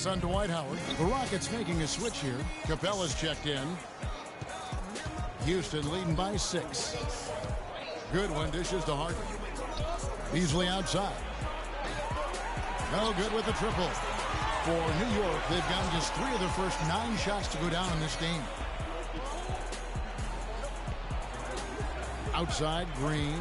on Dwight Howard. The Rockets making a switch here. Capella's checked in. Houston leading by 6. Goodwin dishes to Harden. Beasley outside. No good with the triple. For New York, they've gotten just 3 of their first 9 shots to go down in this game. Outside, Green.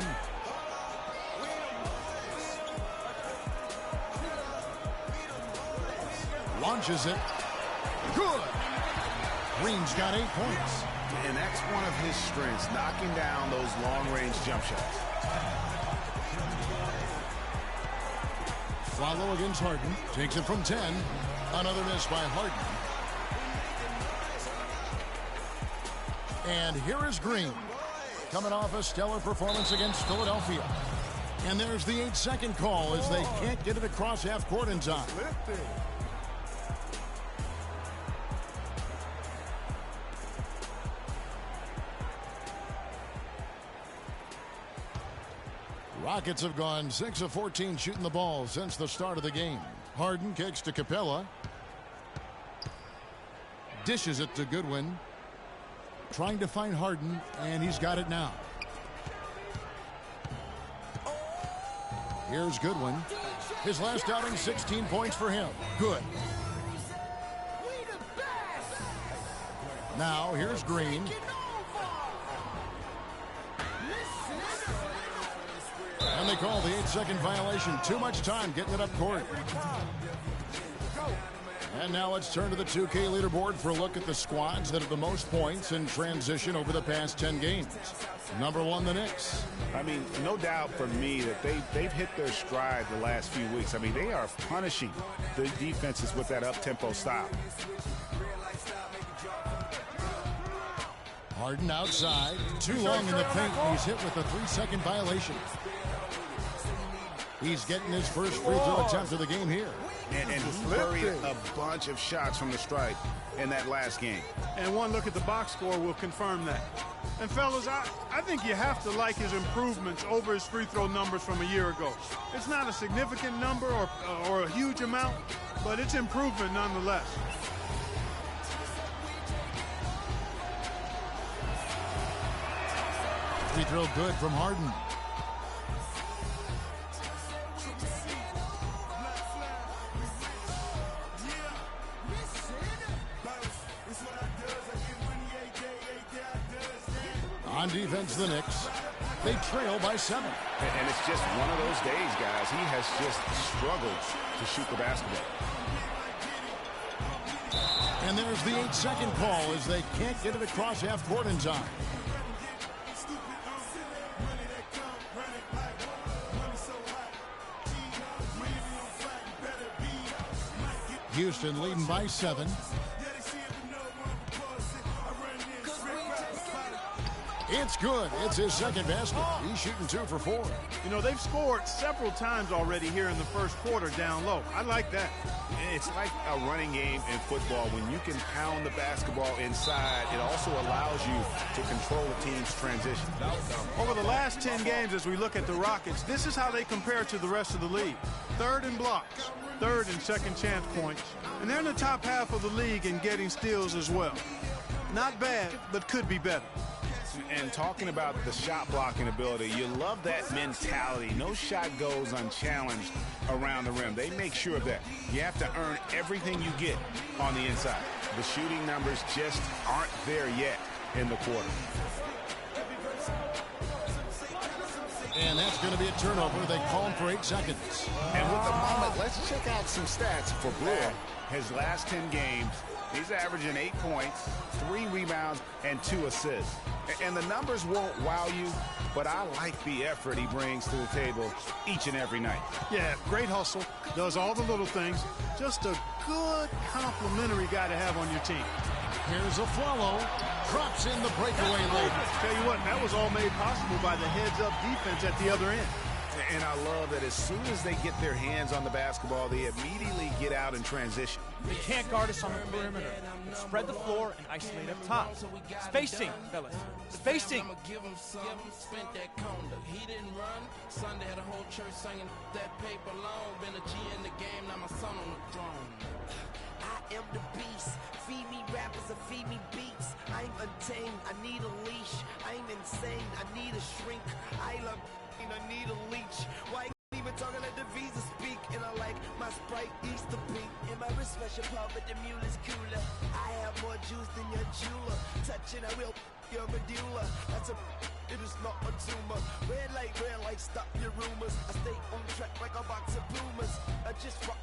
Launches it. Good. Green's got 8 points. And that's one of his strengths, knocking down those long-range jump shots. Follow against Harden. Takes it from 10. Another miss by Harden. And here is Green, coming off a stellar performance against Philadelphia. And there's the 8-second call as they can't get it across half court in time. Rockets have gone 6 of 14 shooting the ball since the start of the game. Harden kicks to Capella. Dishes it to Goodwin. Trying to find Harden, and he's got it now. Here's Goodwin. His last outing, 16 points for him. Good. Now, here's Green. And they call the 8-second violation. Too much time getting it up court. And now let's turn to the 2K leaderboard for a look at the squads that have the most points in transition over the past 10 games. Number 1, the Knicks. I mean, no doubt for me that they've hit their stride the last few weeks. I mean, they are punishing the defenses with that up-tempo style. Harden outside. Too long in the paint. He's hit with a 3-second violation. He's getting his first free throw attempt of the game here. And he buried a bunch of shots from the stripe in that last game. And one look at the box score will confirm that. And fellas, I think you have to like his improvements over his free throw numbers from a year ago. It's not a significant number or a huge amount, but it's improvement nonetheless. Free throw good from Harden. On defense, the Knicks. They trail by 7. And it's just one of those days, guys. He has just struggled to shoot the basketball. And there's the 8-second call as they can't get it across half court in time. Houston leading by 7. It's good. It's his second basket. He's shooting 2 for 4. You know, they've scored several times already here in the first quarter down low. I like that. It's like a running game in football. When you can pound the basketball inside, it also allows you to control a team's transition. Over the last 10 games, as we look at the Rockets, this is how they compare to the rest of the league. 3rd in blocks, 3rd in second chance points, and they're in the top half of the league in getting steals as well. Not bad, but could be better. And talking about the shot blocking ability, you love that mentality. No shot goes unchallenged around the rim. They make sure of that. You have to earn everything you get on the inside. The shooting numbers just aren't there yet in the quarter. And that's going to be a turnover. They call him for 8 seconds. And with the moment, let's check out some stats for Brewer. His last 10 games, he's averaging 8 points, 3 rebounds, and 2 assists. And the numbers won't wow you, but I like the effort he brings to the table each and every night. Yeah, great hustle, does all the little things. Just a good complimentary guy to have on your team. Here's a follow. Drops in the breakaway lane. Tell you what, that was all made possible by the heads-up defense at the other end. And I love that as soon as they get their hands on the basketball, they immediately get out and transition. They can't guard us on the perimeter. Spread the floor and isolate up top. Spacing, fellas. Spacing. Spent that conda. He didn't run. Sunday had a whole church singing that paper long. Been a G in the game, now my son on the throne. I need a leash. I'm insane, I need a shrink. I love and I need a leech. Why even talking like the visa speak? And I like my Sprite Easter pink. And my wrist special pop, but the mule is cooler. I have more juice than your jeweler. Touching, I will your medulla. That's a it is not a tumor. Red light, stop your rumors. I stay on track like a box of boomers. I just rock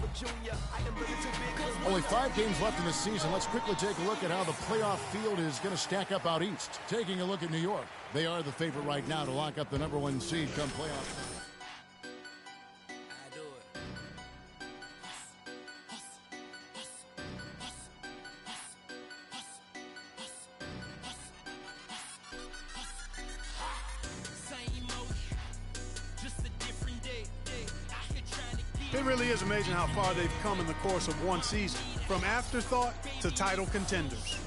with Junior. I am really too big. Only 5 games left in the season. Let's quickly take a look at how the playoff field is going to stack up out east. Taking a look at New York. They are the favorite right now to lock up the #1 seed come playoff. It really is amazing how far they've come in the course of one season, from afterthought to title contenders.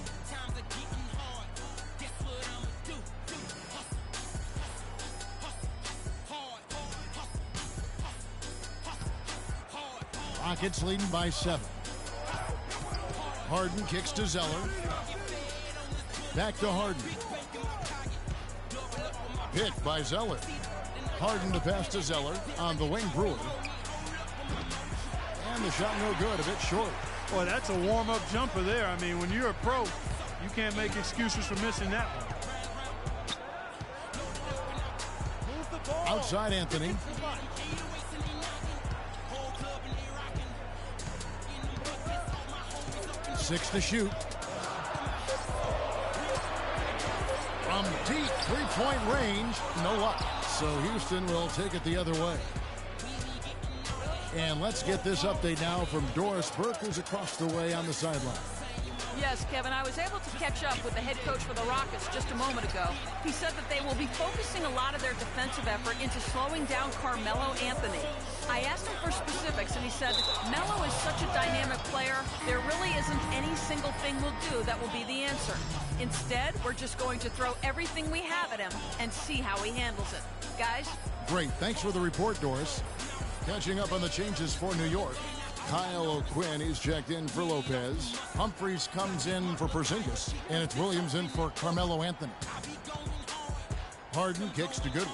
Rockets leading by 7. Harden kicks to Zeller. Back to Harden. Pick by Zeller. Harden to pass to Zeller on the wing. Brewer. And the shot no good, a bit short. Boy, that's a warm-up jumper there. I mean, when you're a pro, you can't make excuses for missing that one. Outside Anthony. Six to shoot. From deep three-point range, no luck. So Houston will take it the other way. And let's get this update now from Doris Burke, who's across the way on the sideline. Yes, Kevin, I was able to catch up with the head coach for the Rockets just a moment ago. He said that they will be focusing a lot of their defensive effort into slowing down Carmelo Anthony. I asked him for specifics, and he said, Melo is such a dynamic player, there really isn't any single thing we'll do that will be the answer. Instead, we're just going to throw everything we have at him and see how he handles it. Guys? Great. Thanks for the report, Doris. Catching up on the changes for New York. Kyle O'Quinn, he's checked in for Lopez. Humphries comes in for Porzingis. And it's Williams in for Carmelo Anthony. Harden kicks to Goodwin.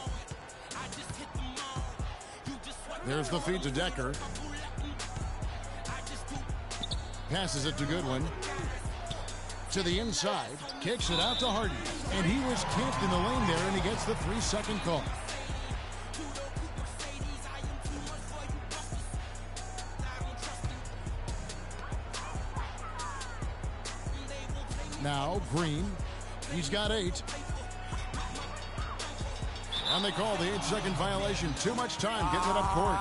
There's the feed to Decker. Passes it to Goodwin. To the inside. Kicks it out to Harden. And he was camped in the lane there, and he gets the 3-second call. Now Green, he's got 8. And they call the 8-second violation. Too much time getting it up court.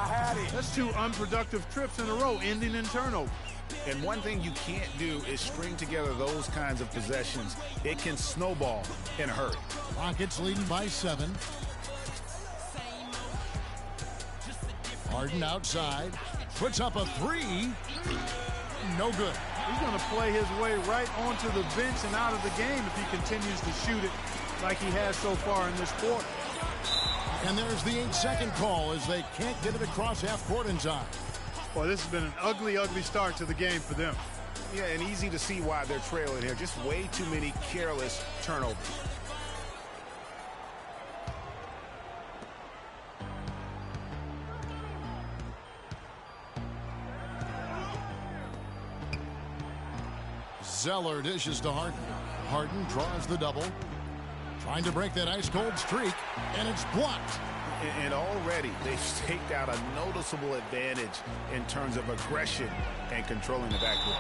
That's 2 unproductive trips in a row, ending in turnover. And one thing you can't do is string together those kinds of possessions. It can snowball in a hurry. Rockets leading by 7. Harden outside. Puts up a 3. No good. He's going to play his way right onto the bench and out of the game if he continues to shoot it like he has so far in this quarter. And there's the 8-second call as they can't get it across half court in time. Well, this has been an ugly, ugly start to the game for them. Yeah, and easy to see why they're trailing here. Just way too many careless turnovers. Zeller dishes to Harden. Harden draws the double. Trying to break that ice-cold streak, and it's blocked. And already they've staked out a noticeable advantage in terms of aggression and controlling the backcourt.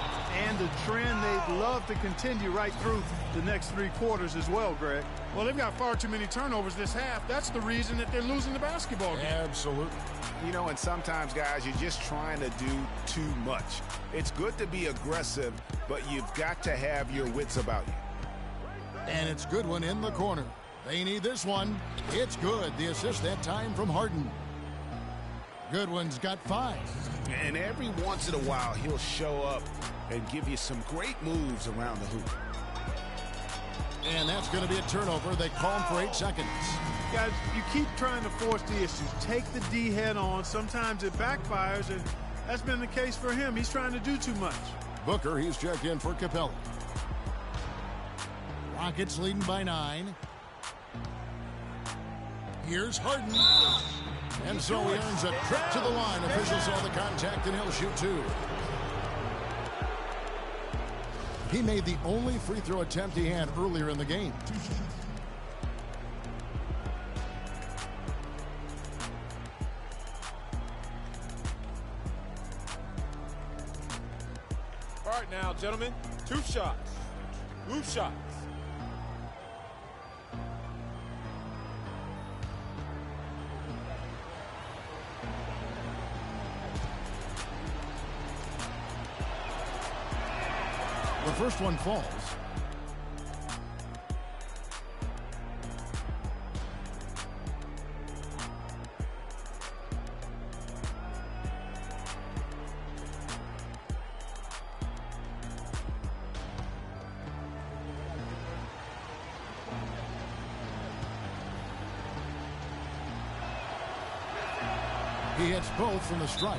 And the trend they'd love to continue right through the next 3 quarters as well, Greg. Well, they've got far too many turnovers this half. That's the reason that they're losing the basketball game. Absolutely. You know, and sometimes, guys, you're just trying to do too much. It's good to be aggressive, but you've got to have your wits about you. And it's Goodwin in the corner. They need this one. It's good. The assist that time from Harden. Goodwin's got 5. And every once in a while, he'll show up and give you some great moves around the hoop. And that's going to be a turnover. They call him for 8 seconds. Guys, you keep trying to force the issues. Take the D head on. Sometimes it backfires, and that's been the case for him. He's trying to do too much. Booker, he's checked in for Capella. Rockets leading by 9. Here's Harden. And so he earns a trip to the line. Officials saw the contact, and he'll shoot 2. He made the only free throw attempt he had earlier in the game. All right now, gentlemen, 2 shots. Loose shots. The first one falls. He hits both from the strike.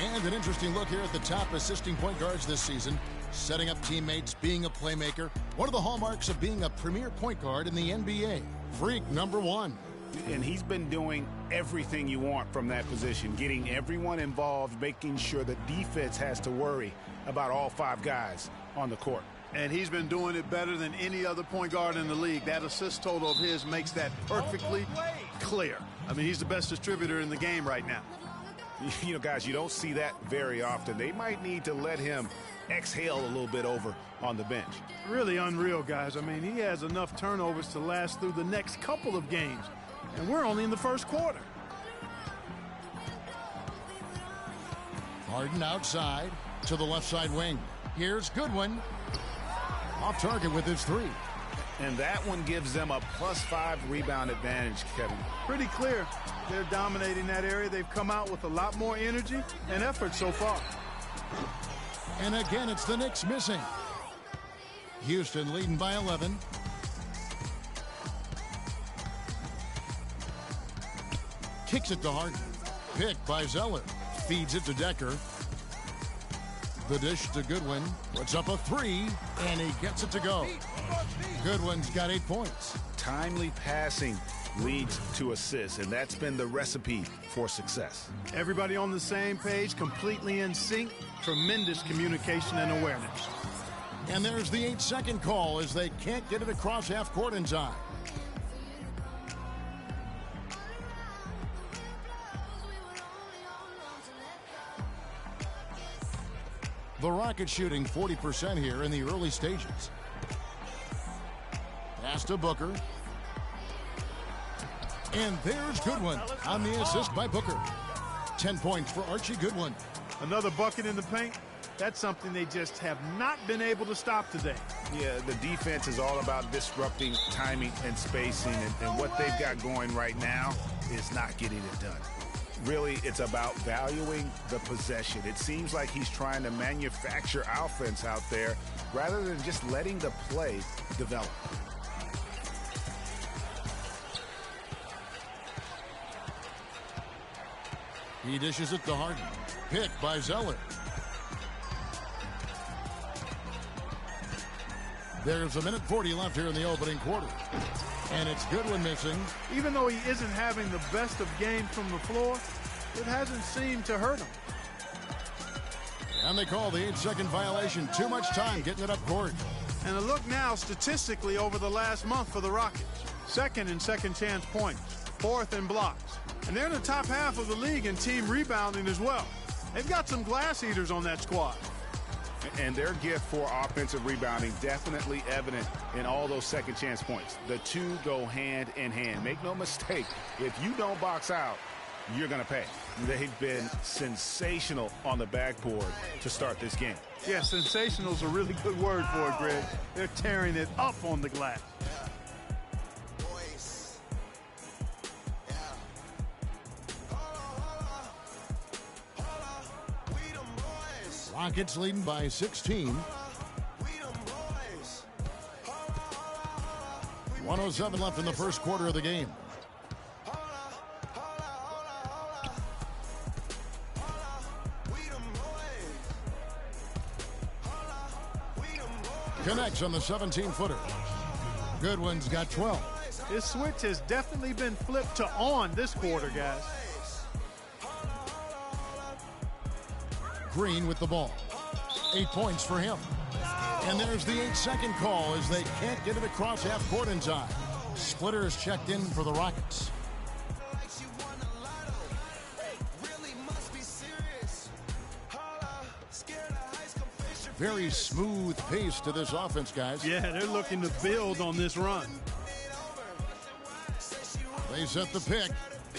And an interesting look here at the top assisting point guards this season. Setting up teammates, being a playmaker. One of the hallmarks of being a premier point guard in the NBA. Freak number 1. And he's been doing everything you want from that position. Getting everyone involved, making sure the defense has to worry about all 5 guys on the court. And he's been doing it better than any other point guard in the league. That assist total of his makes that perfectly clear. I mean, he's the best distributor in the game right now. You know, guys, you don't see that very often. They might need to let him exhale a little bit over on the bench. Really unreal, guys. I mean, he has enough turnovers to last through the next couple of games. And we're only in the first quarter. Harden outside to the left side wing. Here's Goodwin. Off target with his 3. And that one gives them a +5 rebound advantage, Kevin. Pretty clear. They're dominating that area. They've come out with a lot more energy and effort so far. And again, it's the Knicks missing. Houston leading by 11. Kicks it to Harden. Picked by Zeller. Feeds it to Decker. The dish to Goodwin. Puts up a 3, and he gets it to go. Goodwin's got 8 points. Timely passing leads to assists, and that's been the recipe for success. Everybody on the same page, completely in sync. Tremendous communication and awareness. And there's the 8-second call as they can't get it across half court in time. The Rockets shooting 40% here in the early stages. Pass to Booker. And there's Goodwin on the assist by Booker. 10 points for Archie Goodwin. Another bucket in the paint. That's something they just have not been able to stop today. Yeah, the defense is all about disrupting timing and spacing, and what they've got going right now is not getting it done. Really, it's about valuing the possession. It seems like he's trying to manufacture offense out there rather than just letting the play develop. He dishes it to Harden. Picked by Zeller. There's 1:40 left here in the opening quarter. And it's Goodwin missing. Even though he isn't having the best of games from the floor, it hasn't seemed to hurt him. And they call the 8-second violation. Too much time getting it up court. And a look now statistically over the last month for the Rockets. Second in second chance points. Fourth in blocks. And they're in the top half of the league in team rebounding as well. They've got some glass eaters on that squad. And their gift for offensive rebounding definitely evident in all those second chance points. The two go hand in hand. Make no mistake, if you don't box out, you're going to pay. They've been sensational on the backboard to start this game. Yeah, sensational is a really good word for it, Greg. They're tearing it up on the glass. Rockets leading by 16. 1:07 left in the first quarter of the game. Connects on the 17-footer. Goodwin's got 12. His switch has definitely been flipped to on this quarter, guys. Green with the ball. 8 points for him. And there's the 8-second call as they can't get it across half court in time. Splitter is checked in for the Rockets. Very smooth pace to this offense, guys. Yeah, they're looking to build on this run. They set the pick.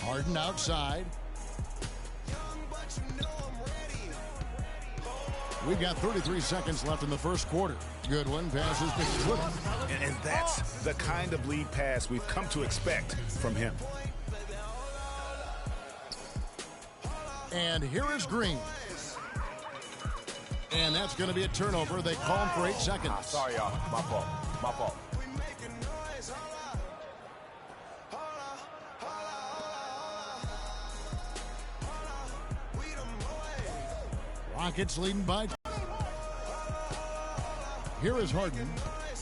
Harden outside. We've got 33 seconds left in the first quarter. Goodwin passes to Splitter. And that's the kind of lead pass we've come to expect from him. And here is Green. And that's going to be a turnover. They call him for 8 seconds. Sorry, y'all. My fault. My fault. Rockets leading by. Here is Harden.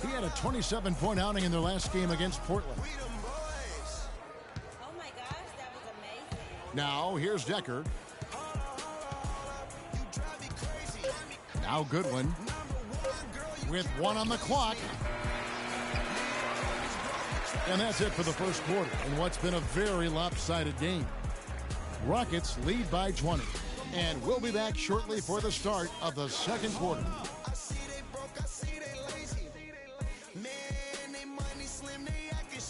He had a 27-point outing in their last game against Portland. Oh my gosh, that was amazing. Now here's Decker. Now Goodwin with 1 on the clock. And that's it for the first quarter in what's been a very lopsided game. Rockets lead by 20. And we'll be back shortly for the start of the second quarter.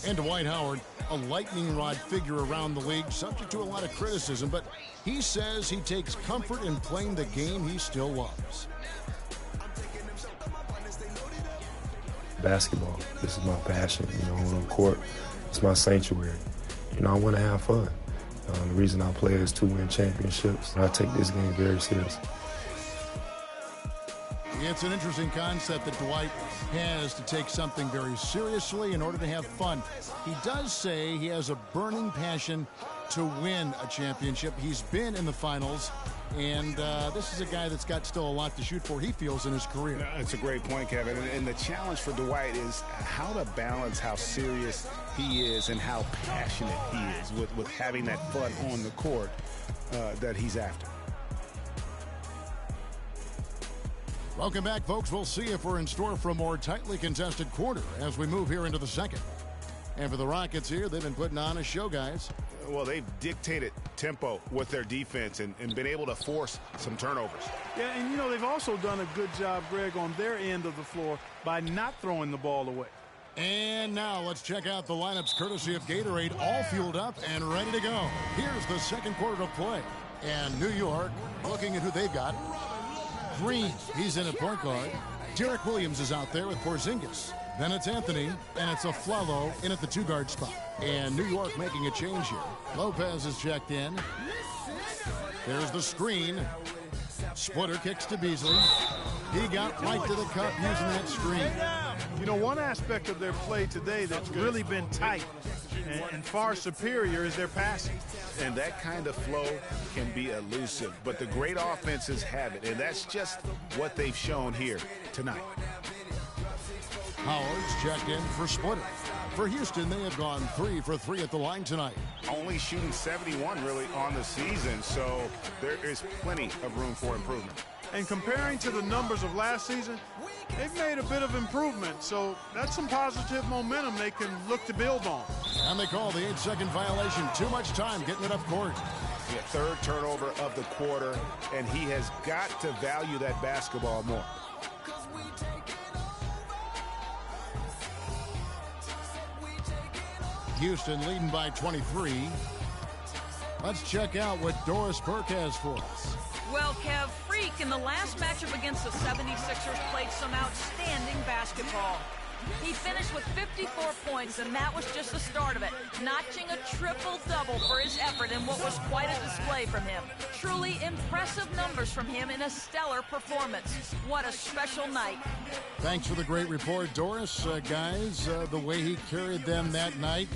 And Dwight Howard, a lightning rod figure around the league, subject to a lot of criticism, but he says he takes comfort in playing the game he still loves. Basketball, this is my passion, on the court, it's my sanctuary. I want to have fun. The reason I play is to win championships. I take this game very seriously. It's an interesting concept that Dwight has to take something very seriously in order to have fun. He does say he has a burning passion to win a championship. He's been in the finals, and this is a guy that's got still a lot to shoot for, he feels, in his career. That's a great point, Kevin. And the challenge for Dwight is how to balance how serious he is and how passionate he is with having that fun on the court that he's after. Welcome back, folks. We'll see if we're in store for a more tightly contested quarter as we move here into the second. And for the Rockets here, they've been putting on a show, guys. Well, they've dictated tempo with their defense and been able to force some turnovers. Yeah, and they've also done a good job, Greg, on their end of the floor by not throwing the ball away. And now let's check out the lineups courtesy of Gatorade, all fueled up and ready to go. Here's the second quarter of play. And New York looking at who they've got. Green, he's in at point guard. Derek Williams is out there with Porzingis. Then it's Anthony, and it's Aflalo in at the 2-guard spot. And New York making a change here. Lopez is checked in. There's the screen. Splitter kicks to Beasley. He got right to the cup using that screen. One aspect of their play today that's really been tight and far superior is their passing. And that kind of flow can be elusive, but the great offenses have it, and that's just what they've shown here tonight. Howard's checked in for Splitter. For Houston, they have gone 3 for 3 at the line tonight. Only shooting 71 really on the season, so there is plenty of room for improvement. And comparing to the numbers of last season, they've made a bit of improvement, so that's some positive momentum they can look to build on. And they call the 8-second violation. Too much time getting it up court. Yeah, third turnover of the quarter, and he has got to value that basketball more. Houston leading by 23. Let's check out what Doris Burke has for us. Well, Kev, Freak in the last matchup against the 76ers played some outstanding basketball. He finished with 54 points, and that was just the start of it, notching a triple-double level for his effort in what was quite a display from him. Truly impressive numbers from him in a stellar performance. What a special night. Thanks for the great report, Doris. Guys, the way he carried them that night,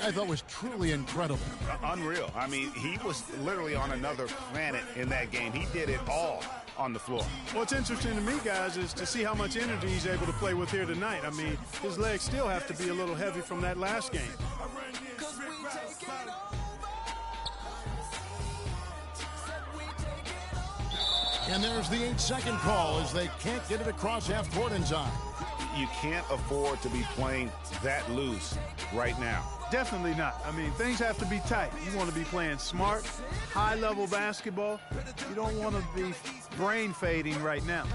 I thought was truly incredible. Unreal. I mean, he was literally on another planet in that game. He did it all on the floor. What's interesting to me, guys, is to see how much energy he's able to play with here tonight. I mean, his legs still have to be a little heavy from that last game. And there's the 8-second call as they can't get it across half court in time. You can't afford to be playing that loose right now. Definitely not. I mean, things have to be tight. You want to be playing smart, high-level basketball. You don't want to be brain fading right now.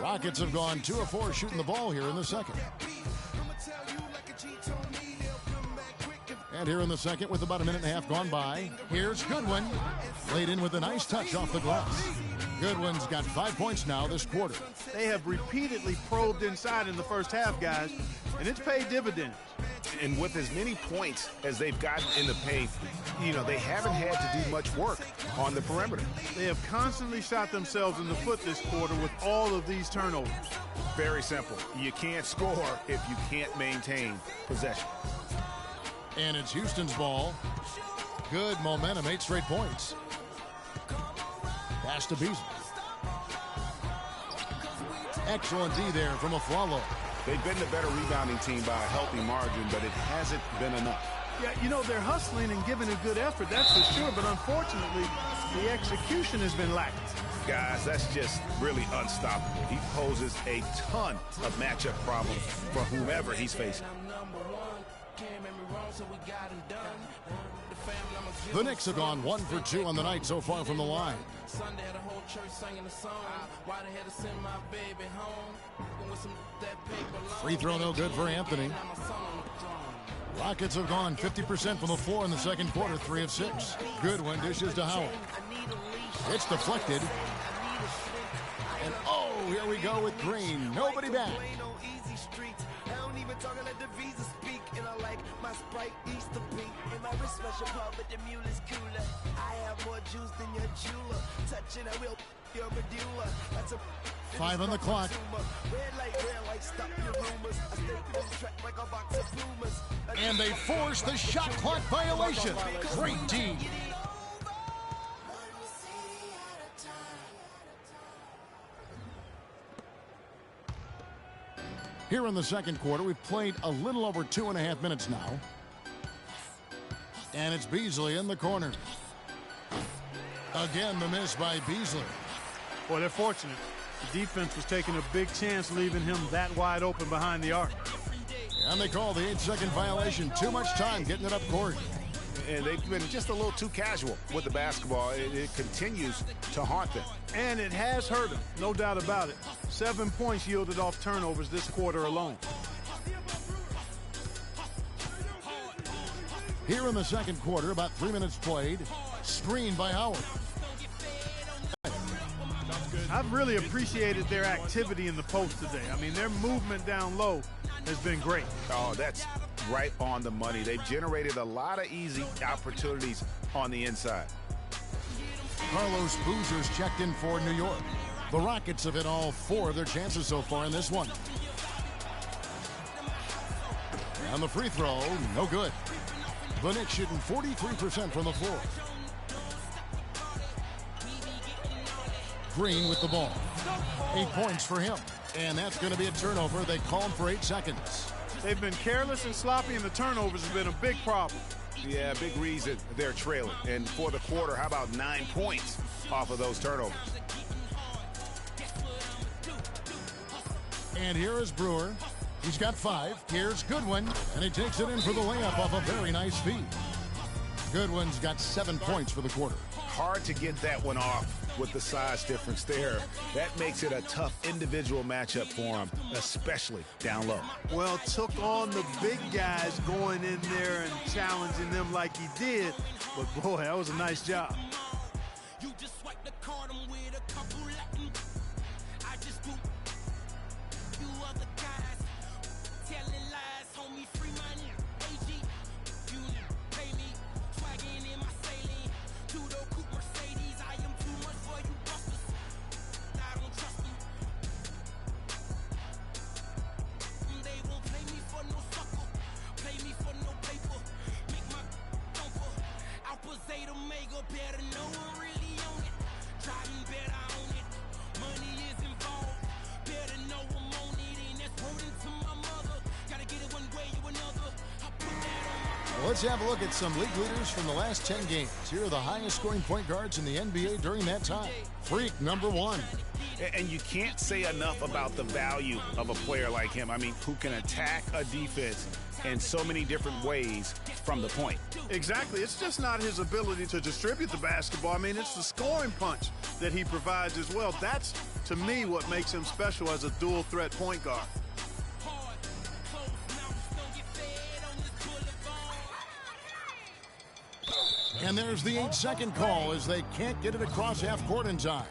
Rockets have gone 2 of 4 shooting the ball here in the second. And here in the second, with about a minute and a half gone by, here's Goodwin. Laid in with a nice touch off the glass. Goodwin's got 5 points now this quarter. They have repeatedly probed inside in the first half, guys, and it's paid dividends. And with as many points as they've gotten in the paint, you know, they haven't had to do much work on the perimeter. They have constantly shot themselves in the foot this quarter with all of these turnovers. Very simple. You can't score if you can't maintain possession. And it's Houston's ball. Good momentum, 8 straight points. Pass to Beasley. Excellent D there from Aflalo. They've been the better rebounding team by a healthy margin, but it hasn't been enough. Yeah, you know, they're hustling and giving a good effort, that's for sure, but unfortunately, the execution has been lacking. Guys, that's just really unstoppable. He poses a ton of matchup problems for whomever he's facing. The Knicks have gone 1 for 2 on the night so far from the line. Sunday had a whole church singing a song. Why they had to send my baby home? With some that paper long. Free throw no good for Anthony. Rockets have gone 50% from the floor in the second quarter, 3 of 6. Goodwin dishes to Howard. It's deflected. And oh, here we go with Green. Nobody back. And I like my Sprite Easter pink. And my wrist special pop, but the mule is cooler. I have more juice than your jeweler. Touching, I will your medulla. That's a 5 on the clock. Red light, stop your rumors. I stay on track like a box of Pumas. And they force the shot clock violation. Great D. Here in the second quarter, we've played a little over 2.5 minutes now. And it's Beasley in the corner. Again, the miss by Beasley. Boy, they're fortunate. The defense was taking a big chance leaving him that wide open behind the arc. And they call the 8-second violation. Too much time getting it up court. And they've been just a little too casual with the basketball. It continues to haunt them. And it has hurt them, no doubt about it. 7 points yielded off turnovers this quarter alone. Here in the second quarter, about 3 minutes played. Screened by Howard. I've really appreciated their activity in the post today. I mean, their movement down low has been great. Oh, that's right on the money. They've generated a lot of easy opportunities on the inside. Carlos Boozer's checked in for New York. The Rockets have hit all 4 of their chances so far in this one. And the free throw, no good. The Knicks shooting 43% from the floor. Green with the ball. 8 points for him. And that's going to be a turnover. They call him for 8 seconds. They've been careless and sloppy, and the turnovers have been a big problem. Yeah, big reason they're trailing. And for the quarter, how about 9 points off of those turnovers? And here is Brewer. He's got 5. Here's Goodwin, and he takes it in for the layup off a very nice feed. Goodwin's got 7 points for the quarter. Hard to get that one off with the size difference there. That makes it a tough individual matchup for him, especially down low. Well, took on the big guys going in there and challenging them like he did. But, boy, that was a nice job. You just swipe the card, I'm with a couple Latin. I just do you other guys telling lies, homie, free money. AG, you pay me, swag Zeta Mega, better know I'm really on it. Driving better on it. Money is involved. Better know I'm on it. And that's wording to my mother. Gotta get it one way or another. I put that on my... Let's have a look at some league leaders from the last 10 games. Here are the highest scoring point guards in the NBA during that time. Freak, number 1. And you can't say enough about the value of a player like him. I mean, who can attack a defense in so many different ways from the point. Exactly. It's just not his ability to distribute the basketball. I mean, it's the scoring punch that he provides as well. That's, to me, what makes him special as a dual-threat point guard. And there's the 8-second call as they can't get it across half court in time.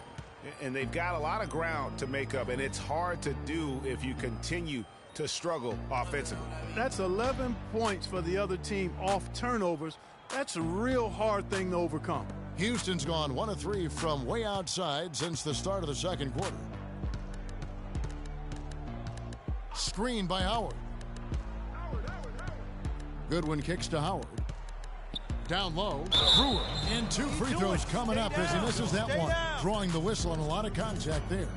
And they've got a lot of ground to make up, and it's hard to do if you continue to struggle offensively. That's 11 points for the other team off turnovers. That's a real hard thing to overcome. Houston's gone 1 of 3 from way outside since the start of the second quarter. Screen by Howard. Goodwin kicks to Howard. Down low, Brewer, and 2 free throws coming up as he misses that one. Drawing the whistle and a lot of contact there.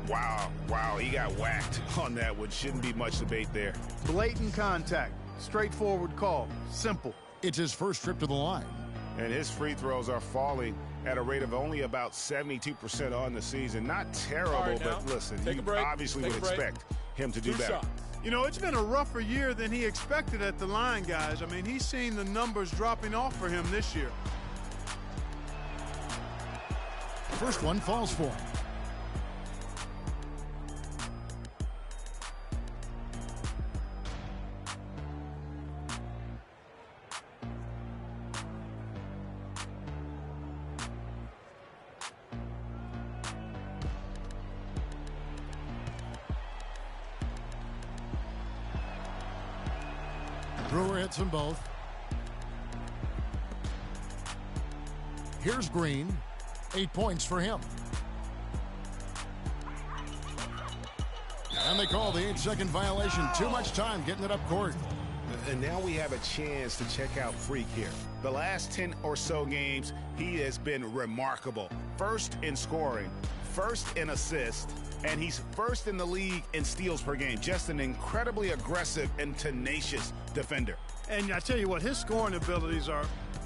Wow, he got whacked on that one. Shouldn't be much debate there. Blatant contact, straightforward call, simple. It's his first trip to the line. And his free throws are falling at a rate of only about 72% on the season. Not terrible, but listen, you obviously would expect him to do better. You know, it's been a rougher year than he expected at the line, guys. I mean, he's seen the numbers dropping off for him this year. First one falls for him. Brewer hits them both. Here's Green. 8 points for him. And they call the 8-second violation. Too much time getting it up court. And now we have a chance to check out Freak here. The last 10 or so games, he has been remarkable. First in scoring, first in assists, and he's first in the league in steals per game. Just an incredibly aggressive and tenacious defender. And I tell you what, his scoring abilities are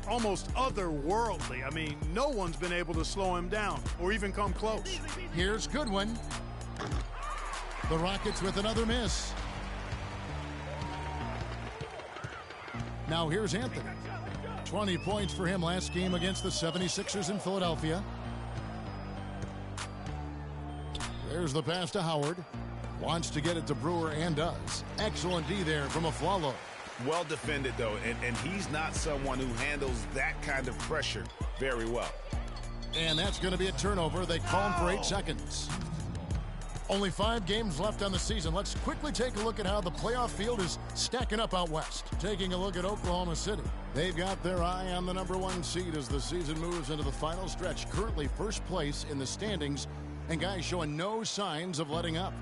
almost otherworldly. I mean, no one's been able to slow him down or even come close. Here's Goodwin. The Rockets with another miss. Now here's Anthony. 20 points for him last game against the 76ers in Philadelphia. There's the pass to Howard. Wants to get it to Brewer and does. Excellent D there from Aflalo. Well defended, though, and he's not someone who handles that kind of pressure very well. And that's going to be a turnover. They call him for 8 seconds. Only 5 games left on the season. Let's quickly take a look at how the playoff field is stacking up out west. Taking a look at Oklahoma City. They've got their eye on the #1 seed as the season moves into the final stretch. Currently first place in the standings, and guys showing no signs of letting up.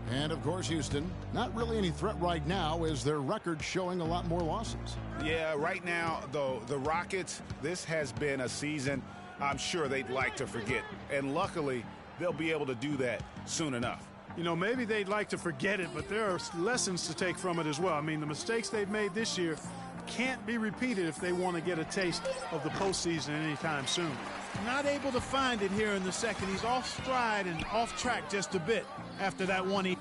And, of course, Houston, not really any threat right now as their record showing a lot more losses. Yeah, right now, though, the Rockets, this has been a season I'm sure they'd like to forget. And luckily, they'll be able to do that soon enough. You know, maybe they'd like to forget it, but there are lessons to take from it as well. I mean, the mistakes they've made this year can't be repeated if they want to get a taste of the postseason anytime soon. Not able to find it here in the second. He's off stride and off track just a bit after that one.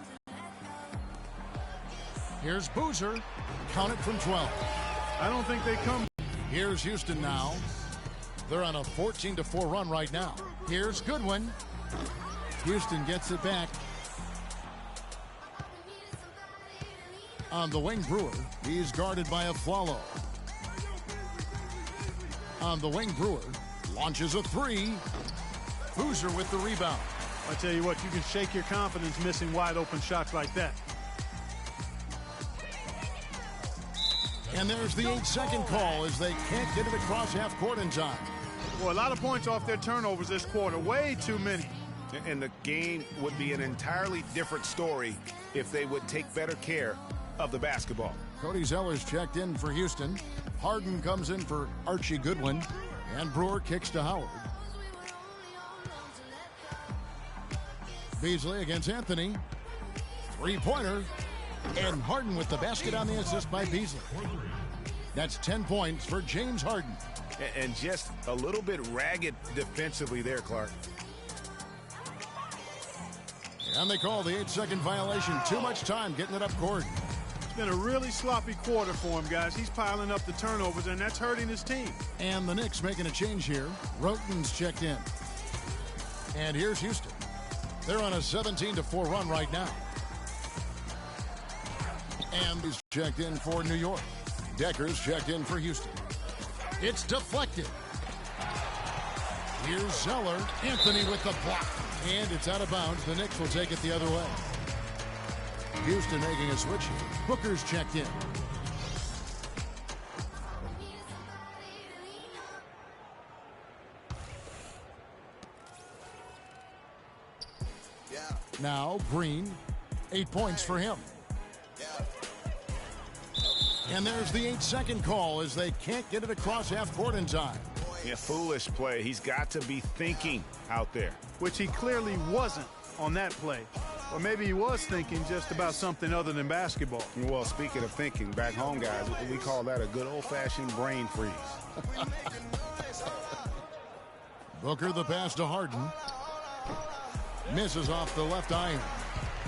Here's Boozer. Count it from 12. I don't think they come. Here's Houston now. They're on a 14-4 run right now. Here's Goodwin. Houston gets it back. On the wing, Brewer. He's guarded by Aflalo. On the wing, Brewer launches a 3. Boozer with the rebound. I tell you what, you can shake your confidence missing wide open shots like that. And there's the 8-second call as they can't get it across half court in time. Well, a lot of points off their turnovers this quarter. Way too many. And the game would be an entirely different story if they would take better care of the basketball. Cody Zeller's checked in for Houston. Harden comes in for Archie Goodwin. And Brewer kicks to Howard. Beasley against Anthony. Three-pointer. And Harden with the basket on the assist by Beasley. That's 10 points for James Harden. And just a little bit ragged defensively there, Clark. And they call the 8-second violation. Too much time getting it up court. It's been a really sloppy quarter for him, guys. He's piling up the turnovers, and that's hurting his team. And the Knicks making a change here. Roten's checked in. And here's Houston. They're on a 17-4 run right now. And he's checked in for New York. Decker's checked in for Houston. It's deflected. Here's Zeller. Anthony with the block. And it's out of bounds. The Knicks will take it the other way. Houston making a switch here. Booker's checked in. Now Green. 8 points for him. And there's the 8-second call as they can't get it across half court in time. Yeah, foolish play. He's got to be thinking out there. Which he clearly wasn't on that play. Or maybe he was thinking just about something other than basketball. Well, speaking of thinking, back home, guys, we call that a good old-fashioned brain freeze. Booker the pass to Harden. Misses off the left iron.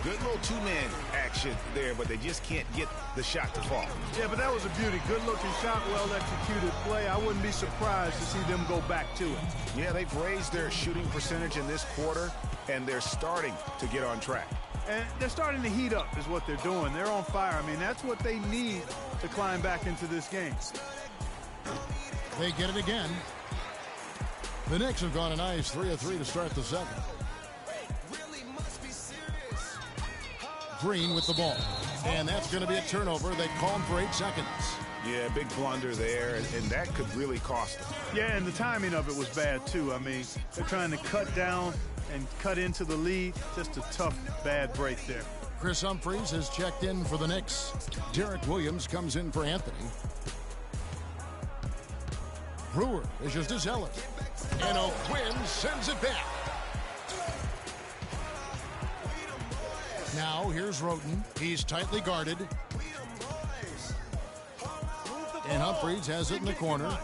Good little two-man action there, but they just can't get the shot to fall. Yeah, but that was a beauty. Good-looking shot, well-executed play. I wouldn't be surprised to see them go back to it. Yeah, they've raised their shooting percentage in this quarter, and they're starting to get on track. And they're starting to heat up is what they're doing. They're on fire. I mean, that's what they need to climb back into this game. They get it again. The Knicks have gone a nice 3 of 3 to start the second. Green with the ball. And that's going to be a turnover. They call him for 8 seconds. Yeah, big blunder there, and that could really cost them. Yeah, and the timing of it was bad, too. I mean, they're trying to cut down and cut into the lead. Just a tough, bad break there. Chris Humphries has checked in for the Knicks. Derek Williams comes in for Anthony. Brewer is just as Zeller. And O'Quinn sends it back. Now here's Roten. He's tightly guarded. And Humphries has it in the corner.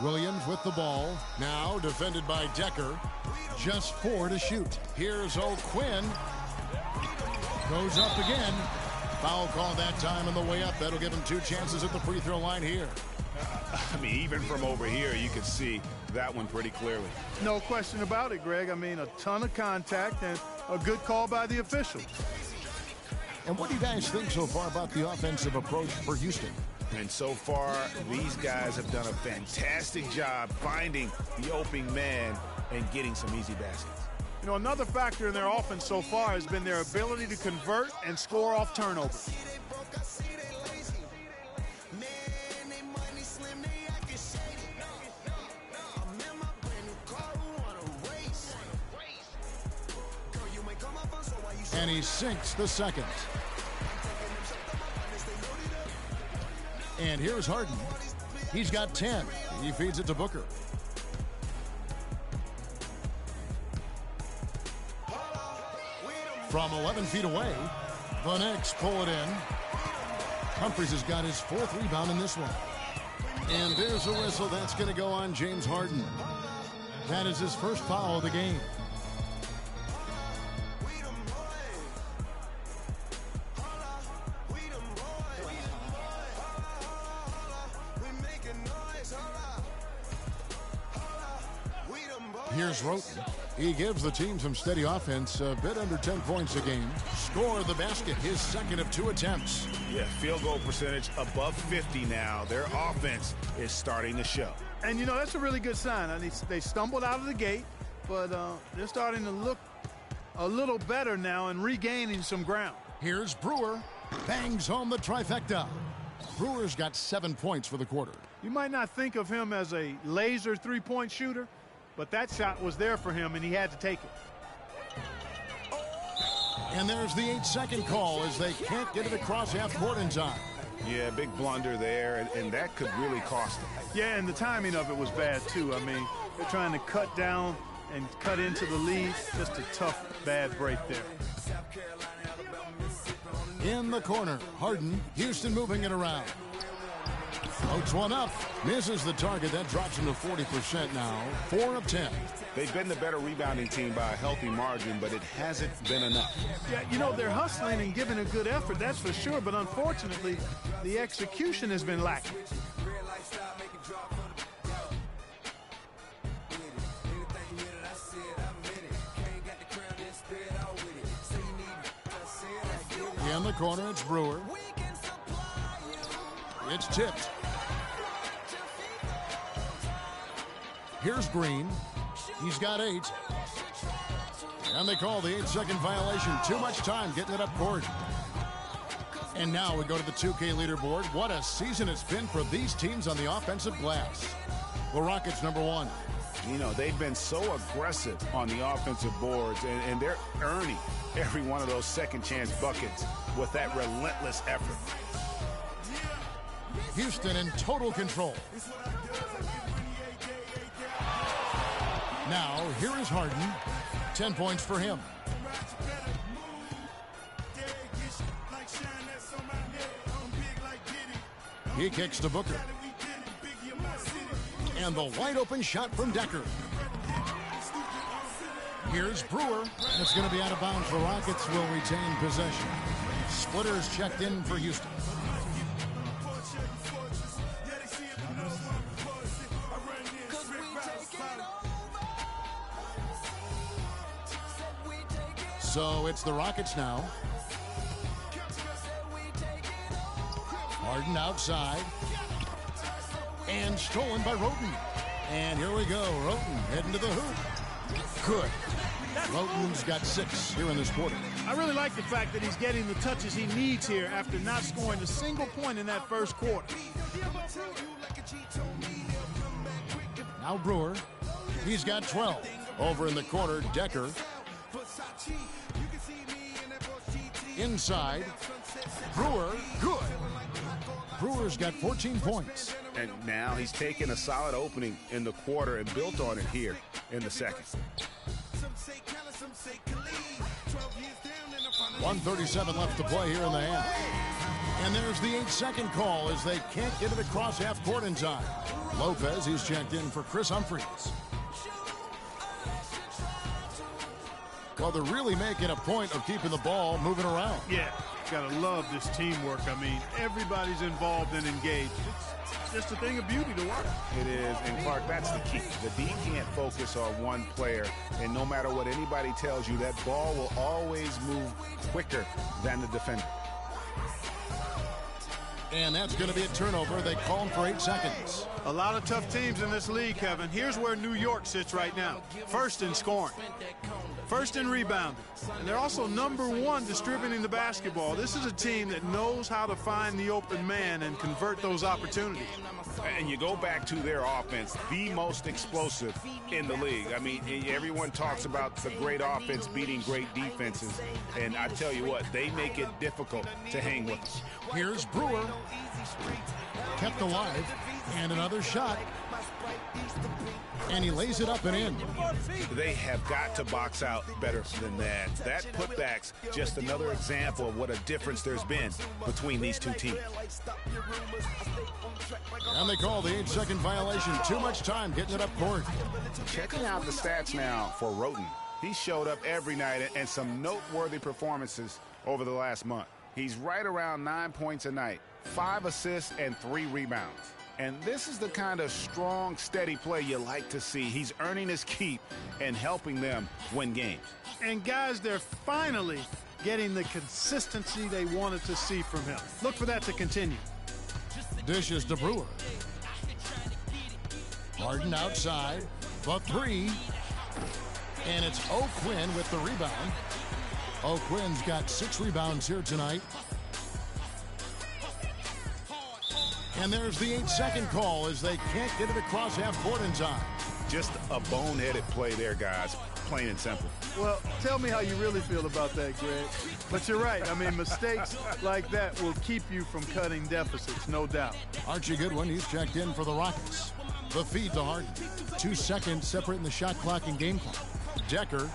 Williams with the ball. Now defended by Decker. Just 4 to shoot. Here's O'Quinn. Goes up again. Foul call that time on the way up. That'll give him 2 chances at the free throw line here. I mean, even from over here, you can see that one pretty clearly. No question about it, Greg. I mean, a ton of contact and a good call by the officials. And what do you guys think so far about the offensive approach for Houston? And so far, these guys have done a fantastic job finding the opening man and getting some easy baskets. You know, another factor in their offense so far has been their ability to convert and score off turnovers. And he sinks the second. And here's Harden. He's got 10. He feeds it to Booker. From 11 feet away, the Knicks pull it in. Humphries has got his 4th rebound in this one. And there's a whistle. That's going to go on James Harden. That is his first foul of the game. Here's Roten. He gives the team some steady offense, a bit under 10 points a game. Score the basket, his 2nd of 2 attempts. Yeah, field goal percentage above 50 now. Their offense is starting to show. And, you know, that's a really good sign. I mean, they stumbled out of the gate, but they're starting to look a little better now and regaining some ground. Here's Brewer. Bangs home the trifecta. Brewer's got 7 points for the quarter. You might not think of him as a laser three-point shooter, but that shot was there for him, and he had to take it. And there's the 8-second call as they can't get it across half court in time. Yeah, big blunder there, and that could really cost them. Yeah, and the timing of it was bad, too. I mean, they're trying to cut down and cut into the lead. Just a tough, bad break there. In the corner, Harden. Houston moving it around. Floats one up. Misses the target. That drops him to 40% now. 4 of 10. They've been the better rebounding team by a healthy margin, but it hasn't been enough. Yeah, you know, they're hustling and giving a good effort, that's for sure. But unfortunately, the execution has been lacking. In the corner, it's Brewer. It's tipped. Here's Green. He's got 8. And they call the 8-second violation. Too much time getting it up court. And now we go to the 2K leaderboard. What a season it's been for these teams on the offensive glass. The Rockets, #1. You know, they've been so aggressive on the offensive boards, and they're earning every one of those second-chance buckets with that relentless effort. Houston in total control. Now, here is Harden. 10 points for him. He kicks to Booker. And the wide-open shot from Decker. Here's Brewer. It's going to be out of bounds. The Rockets will retain possession. Splitters checked in for Houston. So it's the Rockets now. Harden outside. And stolen by Roten. And here we go. Roten heading to the hoop. Good. Roten's got 6 here in this quarter. I really like the fact that he's getting the touches he needs here after not scoring a single point in that first quarter. Now Brewer. He's got 12. Over in the corner, Decker. Inside. Brewer. Good. Brewer's got 14 points. And now he's taken a solid opening in the quarter and built on it here in the second. 1:37 left to play here in the half. And there's the 8-second call as they can't get it across half court in time. Lopez, he's checked in for Chris Humphries. Well, they're really making a point of keeping the ball moving around. Yeah, gotta love this teamwork. I mean, everybody's involved and engaged. It's just a thing of beauty to watch. It is, and Clark, that's the key. The D can't focus on one player, and no matter what anybody tells you, that ball will always move quicker than the defender. And that's going to be a turnover. They call him for 8 seconds. A lot of tough teams in this league, Kevin. Here's where New York sits right now. First in scoring. First in rebounding. And they're also #1 distributing the basketball. This is a team that knows how to find the open man and convert those opportunities. And you go back to their offense, the most explosive in the league. I mean, everyone talks about the great offense beating great defenses. And I tell you what, they make it difficult to hang with them. Here's Brewer. Kept alive. And another shot. And he lays it up and in. They have got to box out better than that. That putback's just another example of what a difference there's been between these two teams. And they call the 8-second violation. Too much time getting it up court. Checking out the stats now for Roten. He showed up every night and some noteworthy performances over the last month. He's right around 9 points a night, 5 assists, and 3 rebounds. And this is the kind of strong, steady play you like to see. He's earning his keep and helping them win games. And guys, they're finally getting the consistency they wanted to see from him. Look for that to continue. Dishes to Brewer. Harden outside. The 3. And it's O'Quinn with the rebound. O'Quinn's got 6 rebounds here tonight. And there's the 8-second call as they can't get it across half court in time. Just a boneheaded play there, guys. plain and simple. Well, tell me how you really feel about that, Greg. But you're right. I mean, mistakes like that will keep you from cutting deficits, no doubt. Archie Goodwin, he's checked in for the Rockets. The feed to Harden. 2 seconds separating the shot clock and game clock. Decker.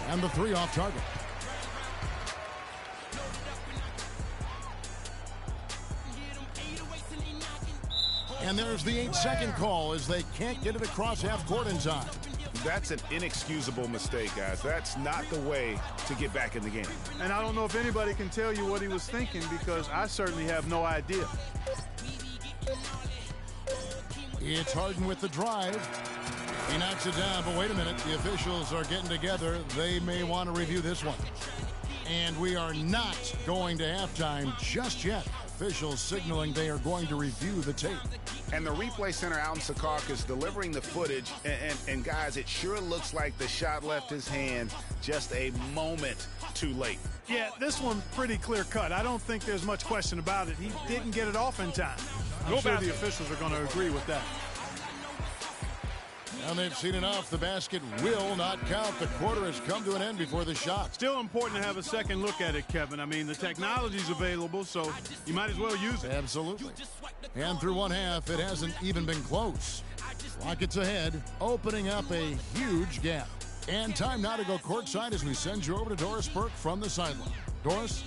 And the 3 off target. And there's the 8-second call as they can't get it across half court in time. That's an inexcusable mistake, guys. That's not the way to get back in the game. And I don't know if anybody can tell you what he was thinking, because I certainly have no idea. It's Harden with the drive. He knocks it down, but wait a minute. The officials are getting together. They may want to review this one. And we are not going to halftime just yet. Officials signaling they are going to review the tape. And the replay center out in Secaucus delivering the footage. And guys, it sure looks like the shot left his hand just a moment too late. Yeah, this one pretty clear cut. I don't think there's much question about it. He didn't get it off in time. I'm sure the officials are going to agree with that. And they've seen enough. The basket will not count. The quarter has come to an end before the shot. Still important to have a second look at it, Kevin. I mean, the technology's available, so you might as well use it. Absolutely. And through one half, it hasn't even been close. Rockets ahead, opening up a huge gap. And time now to go courtside as we send you over to Doris Burke from the sideline. Doris?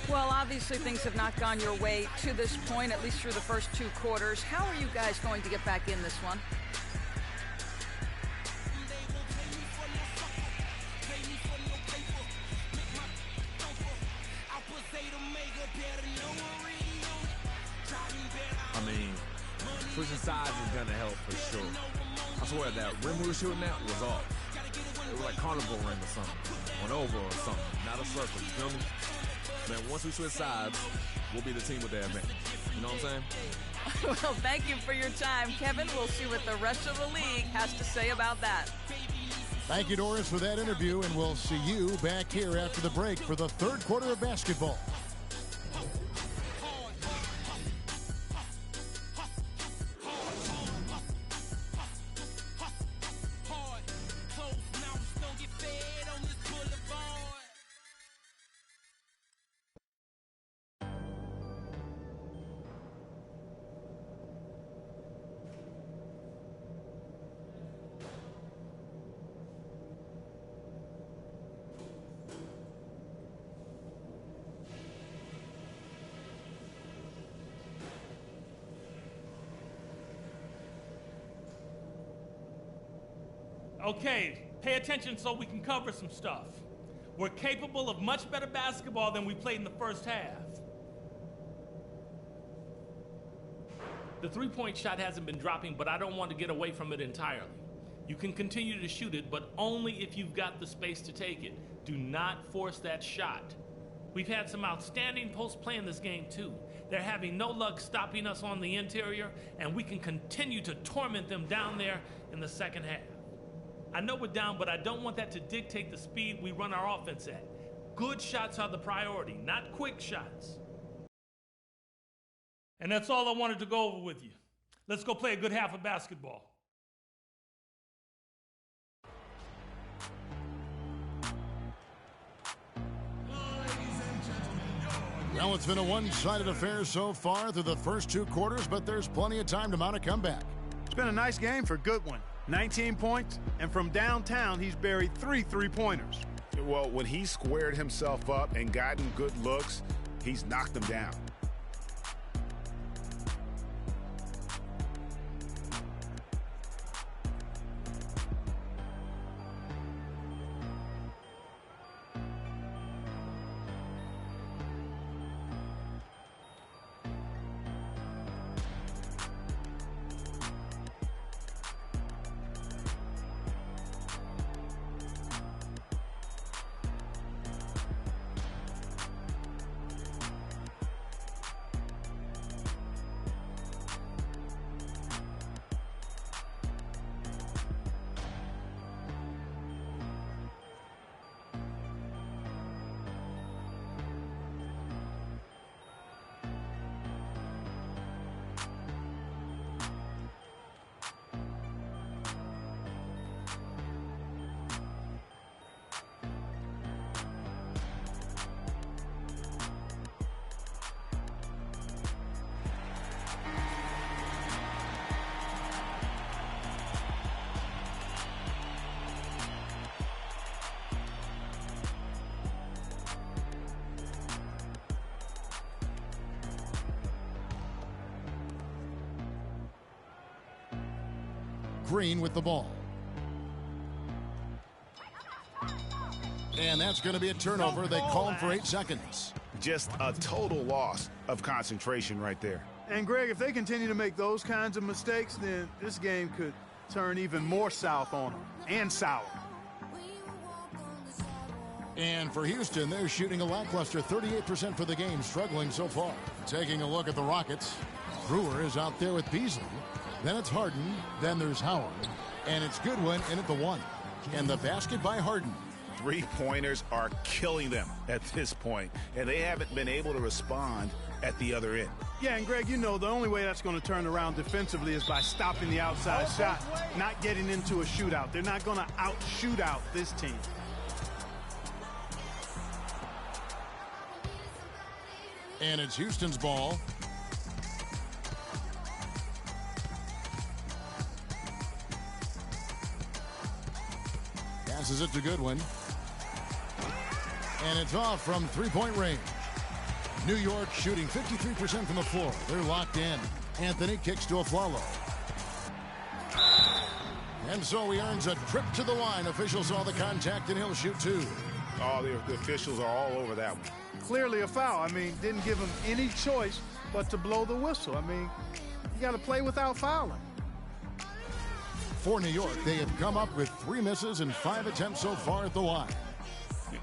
Well, obviously things have not gone your way to this point, at least through the first 2 quarters. How are you guys going to get back in this one? I mean, switching sides is going to help for sure. I swear that rim we were shooting at was off. It was like carnival ring or something. An oval or something, not a circle, you feel me? Man, once we switch sides, we'll be the team with the advantage. You know what I'm saying? Well, thank you for your time, Kevin. We'll see what the rest of the league has to say about that. Thank you, Doris, for that interview, and we'll see you back here after the break for the third quarter of basketball. Okay, pay attention so we can cover some stuff. We're capable of much better basketball than we played in the first half. The three-point shot hasn't been dropping, but I don't want to get away from it entirely. You can continue to shoot it, but only if you've got the space to take it. Do not force that shot. We've had some outstanding post play in this game too. They're having no luck stopping us on the interior, and we can continue to torment them down there in the second half. I know we're down, but I don't want that to dictate the speed we run our offense at. Good shots are the priority, not quick shots. And that's all I wanted to go over with you. Let's go play a good half of basketball. Well, it's been a one-sided affair so far through the first 2 quarters, but there's plenty of time to mount a comeback. It's been a nice game for Goodwin. 19 points, and from downtown, he's buried 3 three-pointers. Well, when he squared himself up and gotten good looks, he's knocked them down. Green with the ball. And that's going to be a turnover. They call him for 8 seconds. Just a total loss of concentration right there. And, Greg, if they continue to make those kinds of mistakes, then this game could turn even more south on them, and sour. And for Houston, they're shooting a lackluster 38% for the game, struggling so far. Taking a look at the Rockets, Brewer is out there with Beasley. Then it's Harden, then there's Howard, and it's Goodwin in at the 1. And the basket by Harden. Three-pointers are killing them at this point, and they haven't been able to respond at the other end. Yeah, and Greg, you know, the only way that's going to turn around defensively is by stopping the outside shot, not getting into a shootout. They're not going to out-shoot out this team. And it's Houston's ball. Passes it to Goodwin. And it's off from three-point range. New York shooting 53% from the floor. They're locked in. Anthony kicks to Aflalo. And so he earns a trip to the line. Officials saw the contact, and he'll shoot 2. Oh, the officials are all over that one. Clearly a foul. I mean, didn't give him any choice but to blow the whistle. I mean, you got to play without fouling. For New York, they have come up with 3 misses and 5 attempts so far at the line.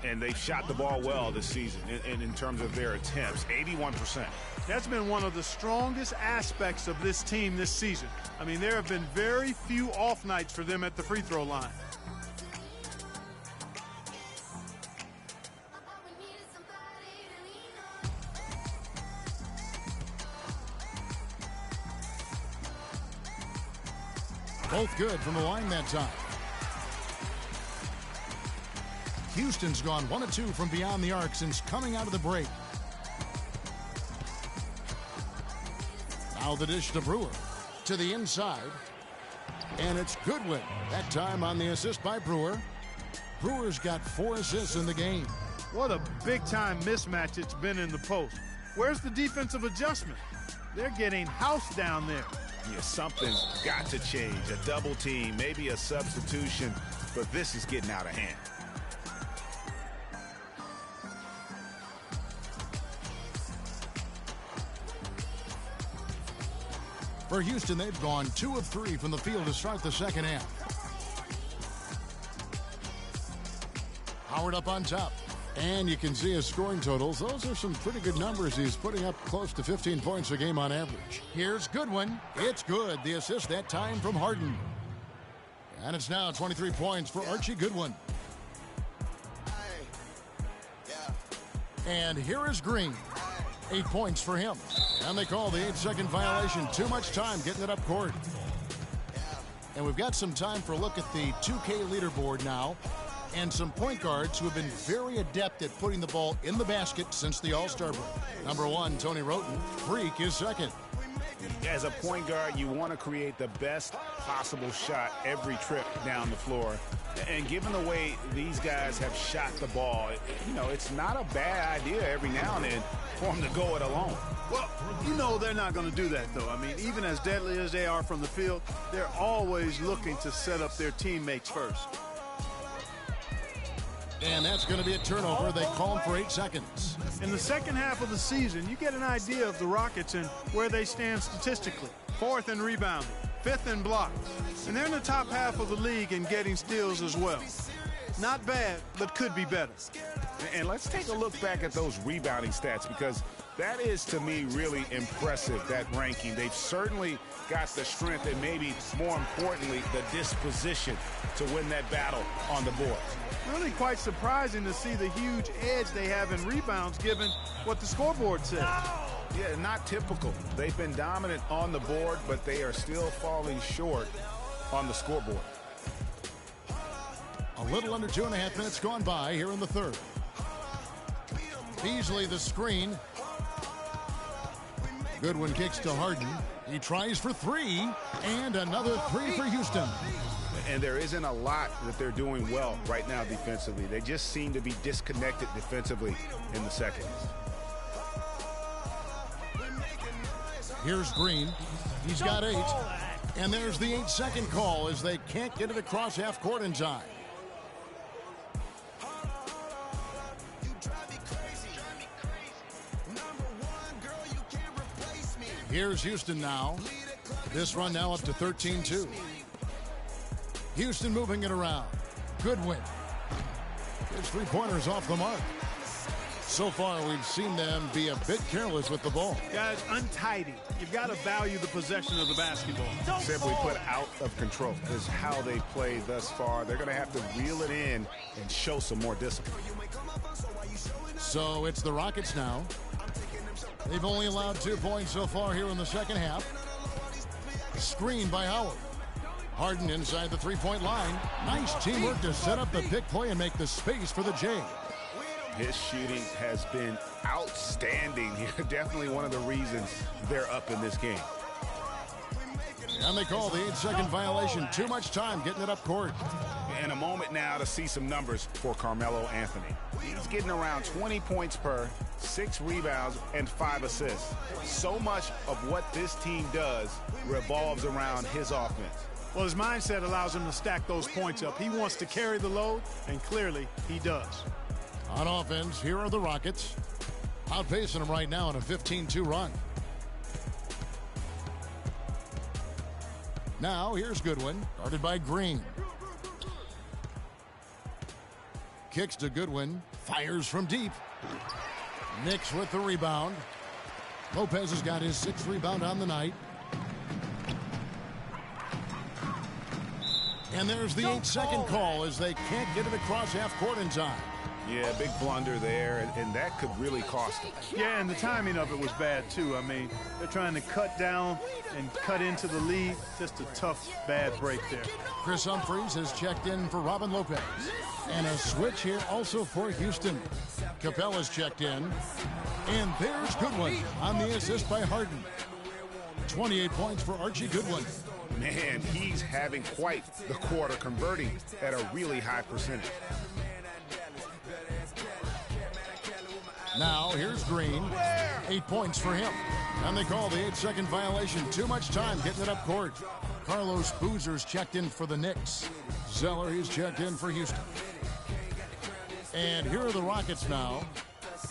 And they've shot the ball well this season in terms of their attempts, 81%. That's been one of the strongest aspects of this team this season. I mean, there have been very few off nights for them at the free throw line. Both good from the line that time. Houston's gone 1 of 2 from beyond the arc since coming out of the break. Now the dish to Brewer. To the inside. And it's Goodwin. That time on the assist by Brewer. Brewer's got 4 assists in the game. What a big-time mismatch it's been in the post. Where's the defensive adjustment? They're getting housed down there. Yeah, something's got to change. A double team, maybe a substitution, but this is getting out of hand. For Houston, they've gone 2 of 3 from the field to start the second half. Howard up on top. And you can see his scoring totals. Those are some pretty good numbers. He's putting up close to 15 points a game on average. Here's Goodwin. It's good. The assist that time from Harden. And it's now 23 points for Archie Goodwin. And here is Green. 8 points for him. And they call the 8-second violation. Too much time getting it up court. And we've got some time for a look at the 2K leaderboard now. And some point guards who have been very adept at putting the ball in the basket since the All-Star break. Number 1, Tony Roten. Freak is second. As a point guard, you want to create the best possible shot every trip down the floor. And given the way these guys have shot the ball, you know, it's not a bad idea every now and then for them to go it alone. Well, you know they're not going to do that, though. I mean, even as deadly as they are from the field, they're always looking to set up their teammates first. And that's going to be a turnover. They call him for 8 seconds. In the second half of the season, you get an idea of the Rockets and where they stand statistically. 4th in rebounding, 5th in blocks. And they're in the top half of the league in getting steals as well. Not bad, but could be better. And let's take a look back at those rebounding stats, because that is, to me, really impressive, that ranking. They've certainly got the strength and maybe, more importantly, the disposition to win that battle on the board. Really quite surprising to see the huge edge they have in rebounds given what the scoreboard says. Yeah, not typical. They've been dominant on the board, but they are still falling short on the scoreboard. A little under 2.5 minutes gone by here in the third. Beasley the screen. Goodwin kicks to Harden. He tries for 3, and another 3 for Houston. And there isn't a lot that they're doing well right now defensively. They just seem to be disconnected defensively in the second. Here's Green. He's got 8. And there's the 8-second call as they can't get it across half court in time. Here's Houston now. This run now up to 13-2. Houston moving it around. Goodwin. His three-pointers off the mark. So far, we've seen them be a bit careless with the ball. Guys, untidy. You've got to value the possession of the basketball. Simply put, out of control is how they played thus far. They're going to have to reel it in and show some more discipline. So it's the Rockets now. They've only allowed 2 points so far here in the second half. Screen by Howard. Harden inside the three-point line. Nice teamwork to set up the pick play and make the space for the J. His shooting has been outstanding here. Definitely one of the reasons they're up in this game. And they call the 8-second violation. Too much time getting it up court. In a moment now to see some numbers for Carmelo Anthony. He's getting around 20 points per, 6 rebounds, and 5 assists. So much of what this team does revolves around his offense. Well, his mindset allows him to stack those points up. He wants to carry the load, and clearly he does. On offense, here are the Rockets. Outpacing them right now in a 15-2 run. Now, here's Goodwin, guarded by Green. Kicks to Goodwin, fires from deep. Knicks with the rebound. Lopez has got his 6th rebound on the night. And there's the 8-second call as they can't get it across half court in time. Yeah, big blunder there, and that could really cost them. Yeah, and the timing of it was bad, too. I mean, they're trying to cut down and cut into the lead. Just a tough, bad break there. Chris Humphries has checked in for Robin Lopez. And a switch here also for Houston. Capella's checked in. And there's Goodwin on the assist by Harden. 28 points for Archie Goodwin. Man, he's having quite the quarter, converting at a really high percentage. Now, here's Green. 8 points for him. And they call the 8-second violation. Too much time getting it up court. Carlos Boozer's checked in for the Knicks. Zeller, he's checked in for Houston. And here are the Rockets now.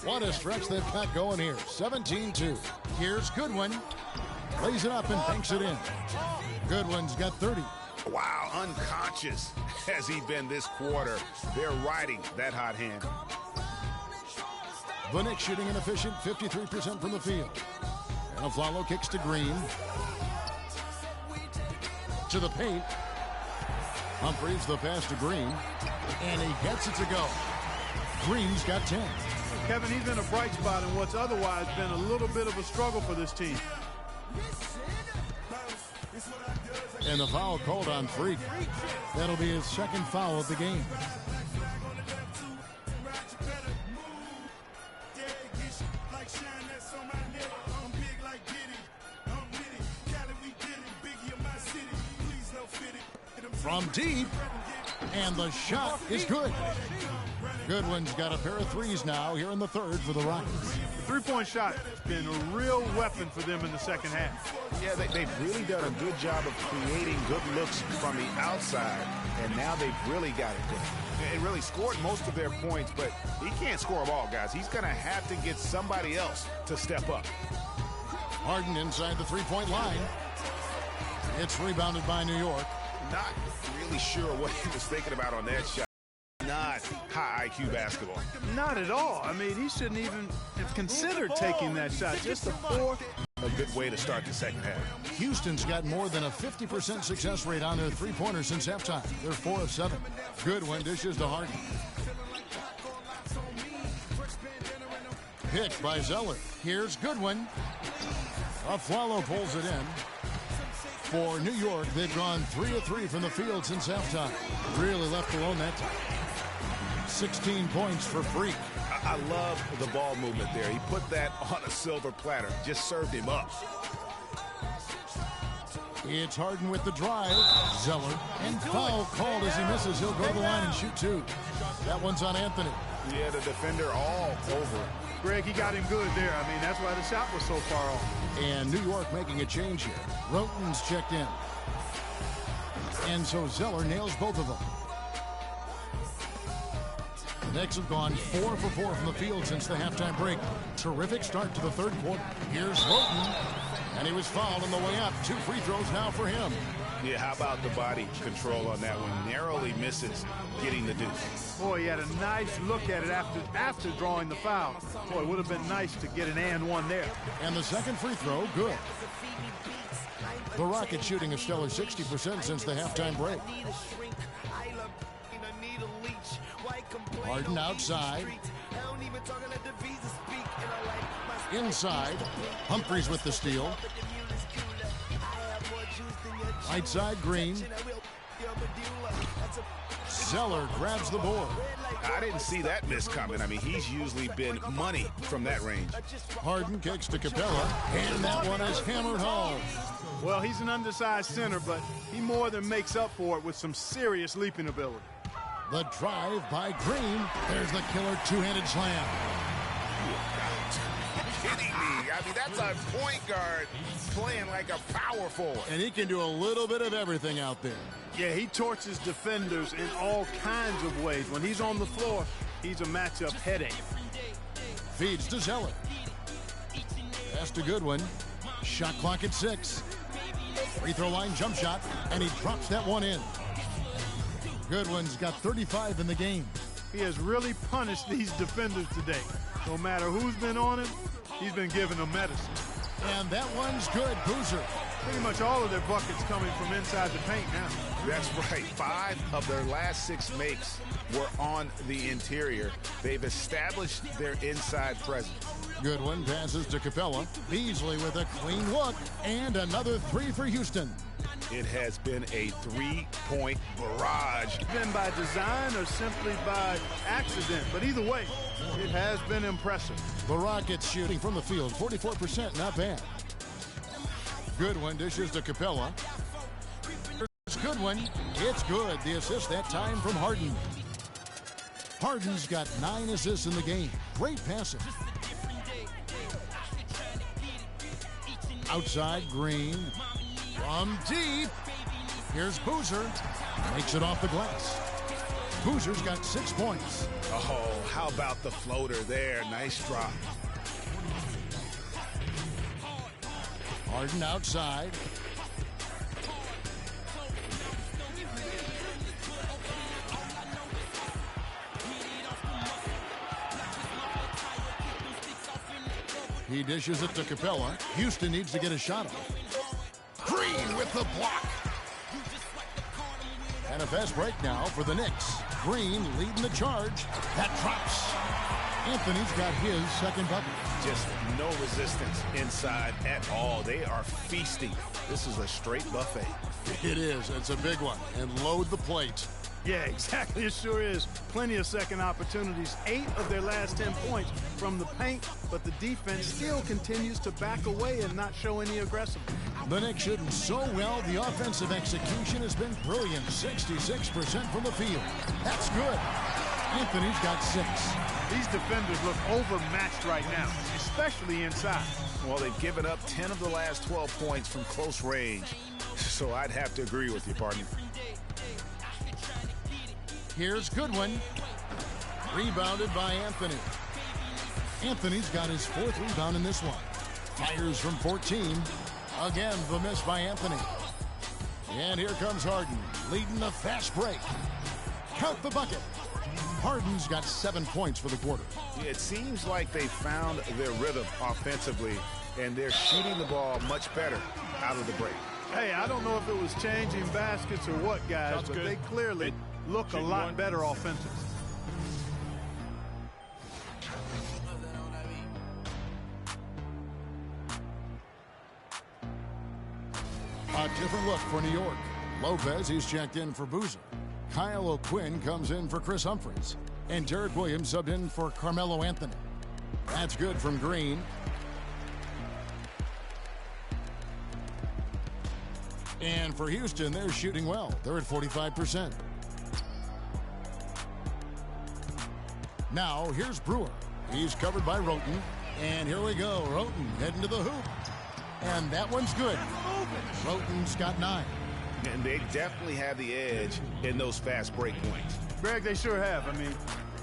What a stretch they've got going here. 17-2. Here's Goodwin. Lays it up and banks it in. Goodwin's got 30. Wow, unconscious has he been this quarter. They're riding that hot hand. The Knicks shooting an efficient 53% from the field. And Aflalo kicks to Green. To the paint. Humphries the pass to Green. And he gets it to go. Green's got 10. Kevin, he's been a bright spot in what's otherwise been a little bit of a struggle for this team. And the foul called on Freak. That'll be his 2nd foul of the game. From deep, and the shot is good. Goodwin's got a pair of threes now here in the 3rd for the Rockets. The three-point shot has been a real weapon for them in the second half. Yeah, they've really done a good job of creating good looks from the outside, and now they've really got it going. They really scored most of their points, but he can't score them all, guys. He's going to have to get somebody else to step up. Harden inside the three-point line. It's rebounded by New York. Not really sure what he was thinking about on that shot. Not high IQ basketball. Not at all. I mean, he shouldn't even have considered taking that shot. Just a 4. A good way to start the second half. Houston's got more than a 50% success rate on their three-pointers since halftime. They're 4 of 7. Goodwin dishes to Harden. Picked by Zeller. Here's Goodwin. Aflalo pulls it in. For New York, they've gone 3 of 3 from the field since halftime. Really left alone that time. 16 points for Freak. I love the ball movement there. He put that on a silver platter. Just served him up. It's Harden with the drive. Zeller. And foul called as he misses. He'll go to the line and shoot 2. That one's on Anthony. Yeah, the defender all over. Greg, he got him good there. I mean, that's why the shot was so far off. And New York making a change here. Roten's checked in. And so Zeller nails both of them. The Knicks have gone 4 for 4 from the field since the halftime break. Terrific start to the third quarter. Here's Roten. And he was fouled on the way up. 2 free throws now for him. Yeah, how about the body control on that one? Narrowly misses getting the deuce. Boy, he had a nice look at it after drawing the foul. Boy, it would have been nice to get an and one there. And the second free throw, good. The Rockets shooting a stellar 60% since the halftime break. Harden outside. Inside. Humphries with the steal. Right side, Green. Zeller grabs the board. I didn't see that miss coming. I mean, he's usually been money from that range. Harden kicks to Capella, and that one is hammered home. Well, he's an undersized center, but he more than makes up for it with some serious leaping ability. The drive by Green. There's the killer two-handed slam. Kidding me. I mean, that's a point guard playing like a power forward. And he can do a little bit of everything out there. Yeah, he torches defenders in all kinds of ways. When he's on the floor, he's a matchup headache. Feeds to Zeller. That's a good one. Shot clock at 6. Free throw line jump shot, and he drops that one in. Goodwin's got 35 in the game. He has really punished these defenders today. No matter who's been on him, he's been giving them medicine. And that one's good. Boozer. Pretty much all of their buckets coming from inside the paint now. That's right. 5 of their last 6 makes were on the interior. They've established their inside presence. Goodwin passes to Capella. Beasley with a clean look. And another 3 for Houston. It has been a 3-point barrage. Been by design or simply by accident, but either way, it has been impressive. The Rockets shooting from the field, 44%, not bad. Goodwin dishes to Capella. Here's Goodwin. It's good. The assist that time from Harden. Harden's got 9 assists in the game. Great passing. Outside, Green. From deep. Here's Boozer. Makes it off the glass. Boozer's got 6 points. Oh, how about the floater there? Nice drop. Harden outside. He dishes it to Capella. Houston needs to get a shot off. Green with the block. And a fast break now for the Knicks. Green leading the charge. That drops. Anthony's got his second bucket. Just no resistance inside at all. They are feasting. This is a straight buffet. It is. It's a big one. And load the plate. Yeah, exactly. It sure is. Plenty of second opportunities. 8 of their last 10 points from the paint, but the defense still continues to back away and not show any aggressiveness. The Knicks shooting so well, the offensive execution has been brilliant. 66% from the field. That's good. Anthony's got 6. These defenders look overmatched right now, especially inside. Well, they've given up 10 of the last 12 points from close range, so I'd have to agree with you, partner. Here's Goodwin. Rebounded by Anthony. Anthony's got his 4th rebound in this one. Fires from 14. Again, the miss by Anthony. And here comes Harden, leading the fast break. Count the bucket. Harden's got 7 points for the quarter. It seems like they found their rhythm offensively, and they're shooting the ball much better out of the break. Hey, I don't know if it was changing baskets or what, guys, but they clearly look a lot better offensively. A different look for New York. Lopez, he's checked in for Boozer. Kyle O'Quinn comes in for Chris Humphries. And Derek Williams subbed in for Carmelo Anthony. That's good from Green. And for Houston, they're shooting well. They're at 45%. Now, here's Brewer. He's covered by Roten. And here we go. Roten heading to the hoop. And that one's good. Roten's got 9. And they definitely have the edge in those fast break points. Greg, they sure have. I mean,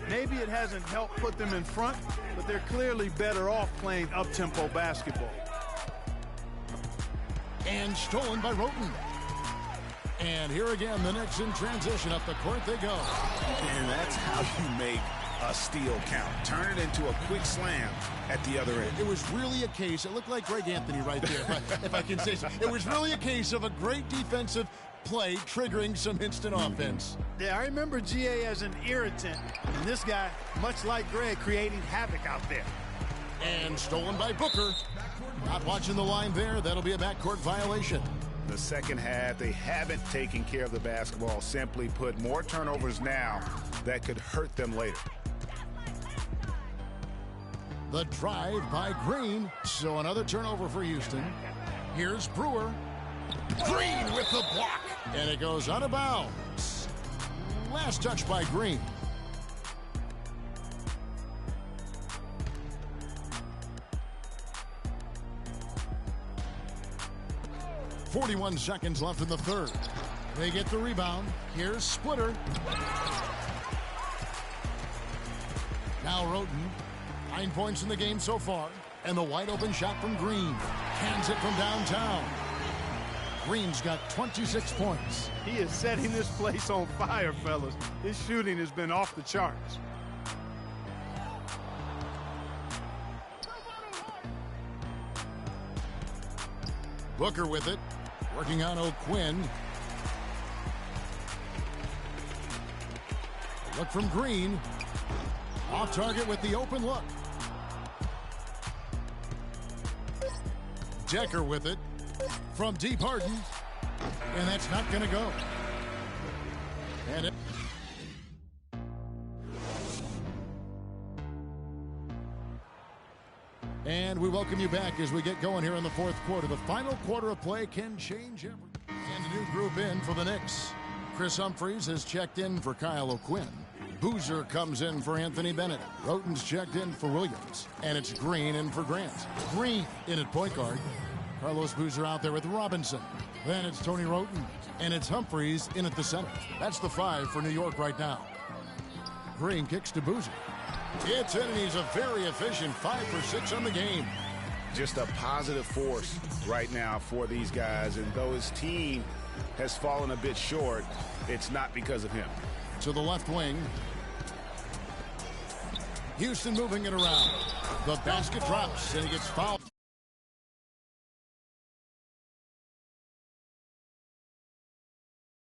maybe it hasn't helped put them in front, but they're clearly better off playing up-tempo basketball. And stolen by Roten. And here again, the Knicks in transition. Up the court they go. And that's how you make a steal count. Turn it into a quick slam at the other end. It was really a case, it looked like Greg Anthony right there, if I can say so. It was really a case of a great defensive play triggering some instant offense. Yeah, I remember GA as an irritant, and this guy, much like Greg, creating havoc out there. And stolen by Booker. Not watching the line there. That'll be a backcourt violation. The second half, they haven't taken care of the basketball. Simply put, more turnovers now that could hurt them later. The drive by Green. So another turnover for Houston. Here's Brewer. Green with the block. And it goes out of bounds. Last touch by Green. .41 seconds left in the third. They get the rebound. Here's Splitter. Now Roten. 9 points in the game so far. And the wide open shot from Green. Cans it from downtown. Green's got 26 points. He is setting this place on fire, fellas. His shooting has been off the charts. Booker with it. Working on O'Quinn. Look from Green. Off target with the open look. Decker with it. From deep Harden. And that's not going to go. And we welcome you back as we get going here in the fourth quarter. The final quarter of play can change everything. And a new group in for the Knicks. Chris Humphries has checked in for Kyle O'Quinn. Boozer comes in for Anthony Bennett. Roten's checked in for Williams. And it's Green in for Grant. Green in at point guard. Carlos Boozer out there with Robinson. Then it's Tony Roten. And it's Humphries in at the center. That's the 5 for New York right now. Green kicks to Boozer. It's in, and he's a very efficient 5 for 6 on the game. Just a positive force right now for these guys. And though his team has fallen a bit short, it's not because of him. To the left wing. Houston moving it around. The basket drops, and he gets fouled.